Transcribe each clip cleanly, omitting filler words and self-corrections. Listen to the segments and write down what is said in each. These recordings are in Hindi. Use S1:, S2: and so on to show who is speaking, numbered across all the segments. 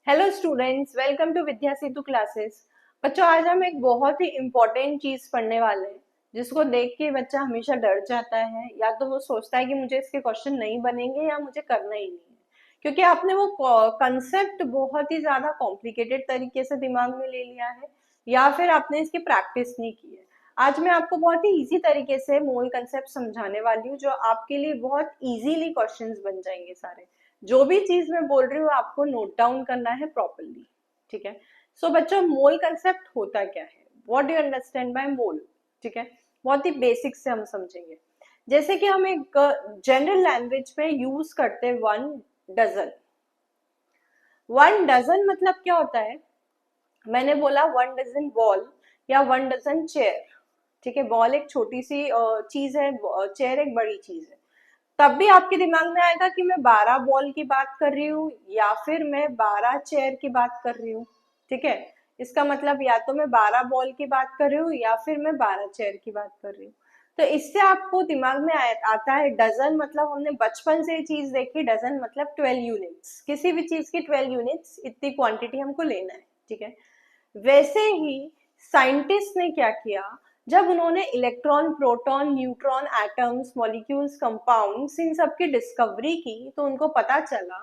S1: Hello students, welcome to Vidya Setu classes. बच्चों, आज हम एक बहुत ही इम्पोर्टेंट चीज पढ़ने वाले हैं जिसको देख के बच्चा हमेशा डर जाता है, या तो वो सोचता है कि मुझे इसके क्वेश्चन नहीं बनेंगे या मुझे करना ही नहीं है, क्योंकि आपने वो कंसेप्ट बहुत ही ज्यादा कॉम्प्लिकेटेड तरीके से दिमाग में ले लिया है, या फिर आपने इसकी प्रैक्टिस नहीं की है। आज मैं आपको बहुत ही इजी तरीके से मोल कंसेप्ट समझाने वाली हूँ, जो आपके लिए बहुत इजीली क्वेश्चंस बन जाएंगे सारे। जो भी चीज मैं बोल रही हूँ आपको नोट डाउन करना है प्रॉपरली। ठीक है। सो बच्चों, मोल कंसेप्ट होता क्या है, what do you understand by mole. ठीक है। बहुत ही बेसिक से हम समझेंगे। जैसे कि हम एक जनरल लैंग्वेज में यूज करते हैं वन डजन। वन डजन मतलब क्या होता है? मैंने बोला वन डजन बॉल या वन डजन चेयर। ठीक है। बॉल एक छोटी सी चीज है, चेयर एक बड़ी चीज है। तब भी आपके दिमाग में आएगा कि मैं 12 बॉल की बात कर रही हूँ या फिर मैं 12 चेयर की बात कर रही हूँ। ठीक है। इसका मतलब या तो मैं 12 बॉल की बात कर रही हूँ या फिर मैं 12 चेयर की बात कर रही हूँ। तो इससे आपको दिमाग में आता है डजन, मतलब हमने बचपन से ये चीज देखी, डजन मतलब 12 यूनिट्स, किसी भी चीज की 12 यूनिट्स, इतनी क्वांटिटी हमको लेना है। ठीक है। वैसे ही साइंटिस्ट ने क्या किया, जब उन्होंने electron, proton, neutron, atoms, molecules, compounds, इन सब की डिस्कवरी की, तो उनको पता चला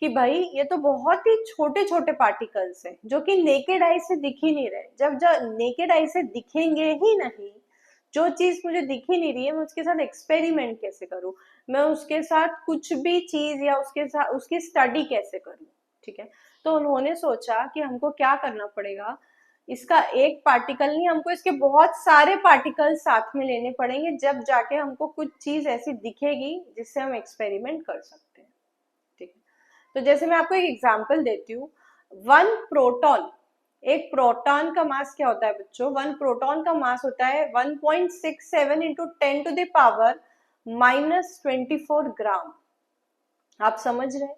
S1: कि भाई ये तो बहुत ही छोटे छोटे पार्टिकल्स हैं जो कि नेकेड आई से दिख ही नहीं रहे। जब जब नेकेड आई से दिखेंगे ही नहीं, जो चीज मुझे दिख ही नहीं रही है, मैं उसके साथ एक्सपेरिमेंट कैसे करूं, मैं उसके साथ कुछ भी चीज या उसके साथ उसकी स्टडी कैसे करूं। ठीक है। तो उन्होंने सोचा कि हमको क्या करना पड़ेगा, इसका एक पार्टिकल नहीं, हमको इसके बहुत सारे पार्टिकल साथ में लेने पड़ेंगे, जब जाके हमको कुछ चीज ऐसी दिखेगी जिससे हम एक्सपेरिमेंट कर सकते हैं। ठीक है। तो जैसे मैं आपको एक एग्जांपल देती हूँ। वन प्रोटॉन, एक प्रोटॉन का मास क्या होता है बच्चों? वन प्रोटॉन का मास होता है 1.67 इंटू 10 टू द पावर -24 ग्राम। आप समझ रहे हैं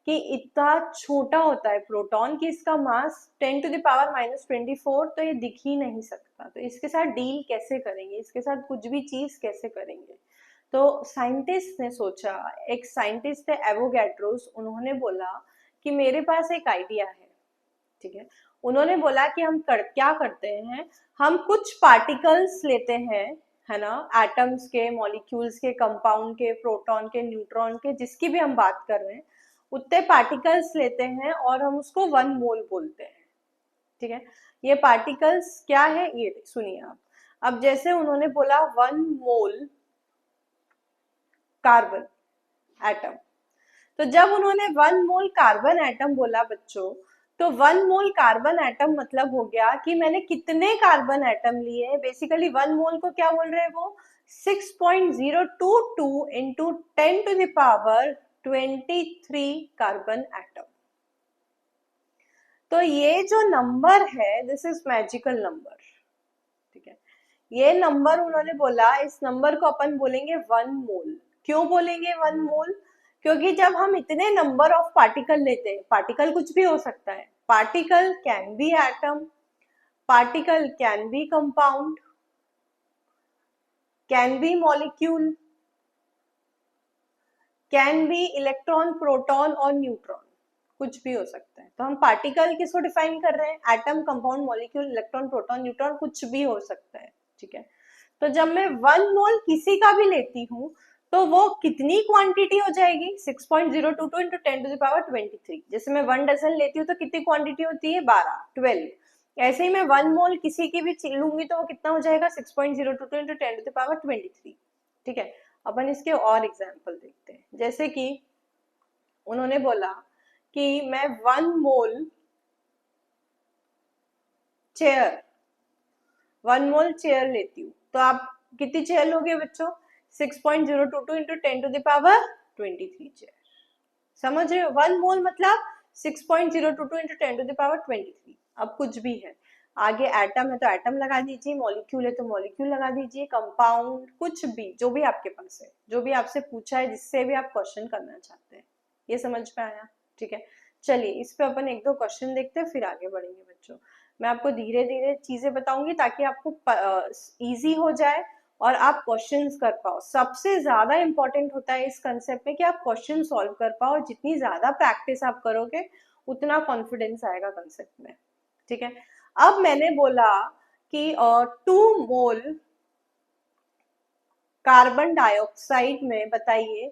S1: कि इतना छोटा होता है प्रोटॉन कि इसका मास 10 टू द पावर -24, तो ये दिख ही नहीं सकता। तो इसके साथ डील कैसे करेंगे, इसके साथ कुछ भी चीज कैसे करेंगे? तो साइंटिस्ट ने सोचा, एक साइंटिस्ट थे एवोगैड्रोस, उन्होंने बोला कि मेरे पास एक आइडिया है। ठीक है। उन्होंने बोला कि हम क्या करते हैं, हम कुछ पार्टिकल्स लेते हैं, है ना, एटम्स के, मॉलिक्यूल्स के, कंपाउंड के, प्रोटॉन के, न्यूट्रॉन के, जिसकी भी हम बात कर रहे हैं, उतने पार्टिकल्स लेते हैं और हम उसको वन मोल बोलते हैं। ठीक है। ये पार्टिकल्स क्या है, ये सुनिए आप। अब जैसे उन्होंने बोला वन मोल कार्बन एटम, तो जब उन्होंने वन मोल कार्बन एटम बोला बच्चों, तो वन मोल कार्बन एटम मतलब हो गया कि मैंने कितने कार्बन एटम लिए हैं। बेसिकली वन मोल को क्या बोल रहे हैं वो? 6.022 into 10 to the power 23 carbon atom. तो ये जो नंबर है, दिस इज मैजिकल नंबर। ठीक है। ये नंबर उन्होंने बोला, इस नंबर को अपन बोलेंगे वन मोल। क्यों बोलेंगे वन मोल? क्योंकि जब हम इतने नंबर ऑफ पार्टिकल लेते हैं, पार्टिकल कुछ भी हो सकता है, particle can be atom, particle can be compound, can be molecule, can be electron, proton और न्यूट्रॉन, कुछ भी हो सकता है। तो हम पार्टिकल किसको डिफाइन कर रहे हैं? Atom, compound, molecule, electron, proton, neutron, कुछ भी हो सकता है। ठीक है। तो जब मैं वन मोल किसी का भी लेती हूँ, तो वो कितनी क्वांटिटी हो जाएगी? 6.022 इंटू 10 टू द पावर 23। जैसे मैं वन डजन लेती हूँ तो कितनी क्वांटिटी होती है? 12, 12। ऐसे ही मैं वन मोल किसी की भी लूंगी तो वो कितना हो जाएगा? 6.022 इंटू 10 टू द पावर 23। ठीक है। अपन इसके और एग्जाम्पल देखते हैं। जैसे कि उन्होंने बोला कि मैं one mole chair, one mole chair लेती हूँ, तो आप कितनी चेयर लोगे बच्चों? 6.022 into 10 to the power 23 chair. समझ रहे हो? वन मोल मतलब 6.022 इंटू 10 टू द पावर 23। अब कुछ भी है, आगे एटम है तो एटम लगा दीजिए, मॉलिक्यूल है तो मॉलिक्यूल लगा दीजिए, कंपाउंड, कुछ भी जो भी आपके पास है, जो भी आपसे पूछा है, जिससे भी आप क्वेश्चन करना चाहते हैं। ये समझ में आया? ठीक है। चलिए इस पे अपन एक दो क्वेश्चन देखते हैं, फिर आगे बढ़ेंगे बच्चों। मैं आपको धीरे धीरे चीजें बताऊंगी ताकि आपको इजी हो जाए और आप क्वेश्चंस कर पाओ। सबसे ज्यादा इंपॉर्टेंट होता है इस कंसेप्ट में कि आप क्वेश्चन सॉल्व कर पाओ, और जितनी ज्यादा प्रैक्टिस आप करोगे उतना कॉन्फिडेंस आएगा कंसेप्ट में। ठीक है, अब मैंने बोला कि 2 मोल कार्बन डाइऑक्साइड में बताइए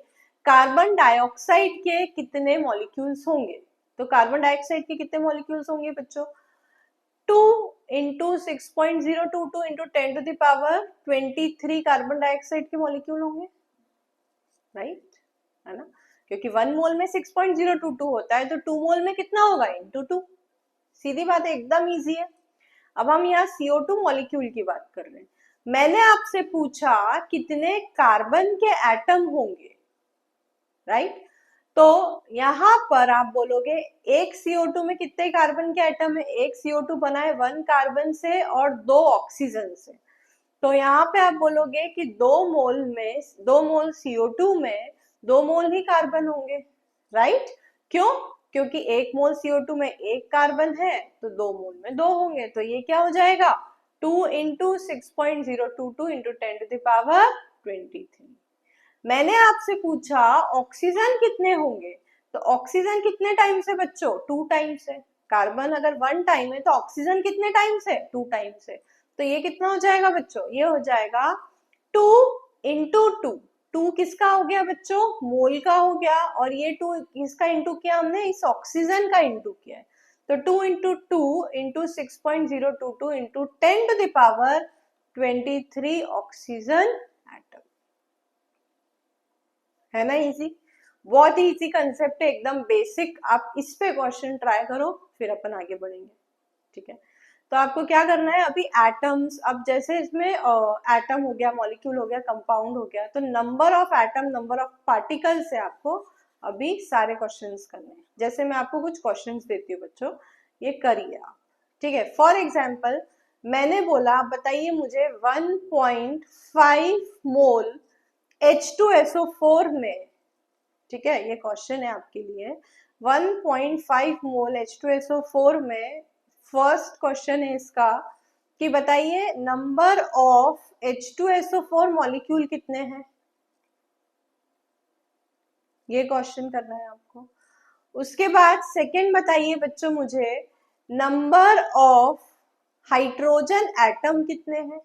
S1: कार्बन डाइऑक्साइड के कितने मॉलिक्यूल्स होंगे। तो कार्बन डाइऑक्साइड के कितने मॉलिक्यूल्स होंगे बच्चों? 2 इंटू 6.022 इंटू 10⁻23 कार्बन डाइऑक्साइड के मॉलिक्यूल होंगे, राइट, है ना, क्योंकि 1 मोल में 6.022 होता है, तो 2 मोल में कितना होगा? इंटू 2। सीधी बात है, एकदम इजी है। अब हम यहाँ CO2 मॉलिक्यूल की बात कर रहे हैं। मैंने आपसे पूछा कितने कार्बन के एटम होंगे, राइट, तो यहाँ पर आप बोलोगे एक CO2 में कितने कार्बन के एटम है? एक CO2 बना है 1 कार्बन से और 2 ऑक्सीजन से, तो यहाँ पे आप बोलोगे कि 2 मोल CO2 में 2 मोल ही कार्बन होंगे, राइट। क्यों? क्योंकि 1 मोल CO2 में 1 कार्बन है, तो 2 मोल में 2 होंगे, तो ये क्या हो जाएगा? 2 इंटू 6.022 इंटू 10⁻23। मैंने आपसे पूछा ऑक्सीजन कितने होंगे, तो ऑक्सीजन कितने टाइम्स है बच्चों? 2 टाइम्स है। कार्बन अगर 1 टाइम है तो ऑक्सीजन कितने टाइम्स है? 2 टाइम्स है। तो ये कितना हो जाएगा बच्चों? ये हो जाएगा 2 इंटू 2। 2 किसका हो गया बच्चों? मोल का हो गया, और ये 2 किसका इंटू किया हमने? इस ऑक्सीजन का इंटू किया है। तो 2 into 2 into 6.022 into 10⁻23 oxygen atom, है ना इजी। बहुत ही इजी कंसेप्ट है, एकदम बेसिक। आप इस पे क्वेश्चन ट्राई करो, फिर अपन आगे बढ़ेंगे। ठीक है, तो आपको क्या करना है अभी? एटम्स, अब जैसे इसमें एटम हो गया, मॉलिक्यूल हो गया, कंपाउंड हो गया, तो number of atom, number of particle से आपको अभी सारे क्वेश्चंस करने हैं। जैसे मैं आपको कुछ क्वेश्चंस देती हूँ बच्चों, ये करिए आप। ठीक है, फॉर एग्जाम्पल मैंने बोला बताइए मुझे 1.5 मोल H2SO4 में, ठीक है, ये क्वेश्चन है आपके लिए, 1.5 मोल H2SO4 में, फर्स्ट क्वेश्चन है इसका कि बताइए नंबर ऑफ H2SO4 मॉलिक्यूल कितने हैं, ये क्वेश्चन करना है आपको। उसके बाद सेकंड बताइए बच्चों मुझे नंबर ऑफ हाइड्रोजन एटम कितने हैं।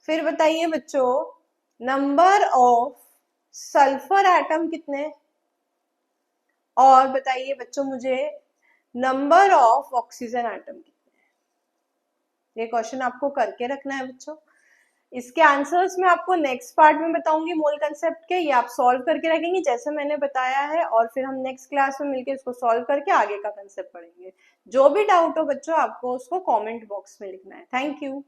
S1: फिर बताइए बच्चों नंबर ऑफ सल्फर एटम कितने, और बताइए बच्चों मुझे नंबर ऑफ ऑक्सीजन एटम कितने। ये क्वेश्चन आपको करके रखना है बच्चों। इसके आंसर्स मैं आपको नेक्स्ट पार्ट में बताऊंगी मोल कंसेप्ट के, ये आप सॉल्व करके रखेंगे जैसे मैंने बताया है, और फिर हम नेक्स्ट क्लास में मिलकर इसको सॉल्व करके आगे का कंसेप्ट पढ़ेंगे। जो भी डाउट हो बच्चों आपको उसको कमेंट बॉक्स में लिखना है। Thank you.